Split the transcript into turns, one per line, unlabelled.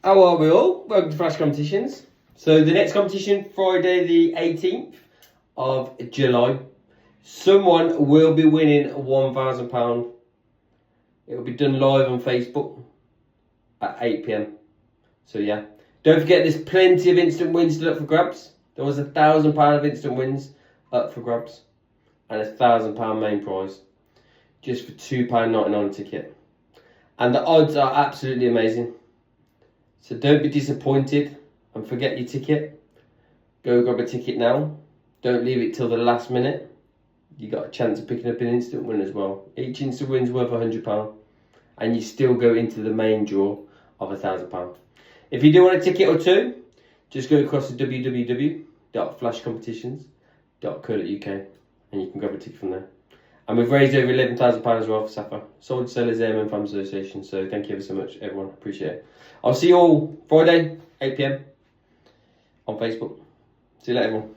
How are we all? Welcome to Flash Competitions. So the next competition, Friday the 18th of July. Someone will be winning £1,000. It will be done live on Facebook at 8 p.m. So yeah. Don't forget there's plenty of instant wins still up for grabs. There was £1,000 of instant wins up for grabs. And £1,000 main prize. Just for £2.99 a ticket. And the odds are absolutely amazing. So don't be disappointed and forget your ticket. Go grab a ticket now. Don't leave it till the last minute. You got a chance of picking up an instant win as well. Each instant win's worth £100. And you still go into the main draw of £1,000. If you do want a ticket or two, just go across to www.flashcompetitions.co.uk and you can grab a ticket from there. And we've raised over £11,000 as well for SAFA. Soldier Sellers Airmen Farm Association. So thank you ever so much, everyone. Appreciate it. I'll see you all Friday, 8 p.m. on Facebook. See you later, everyone.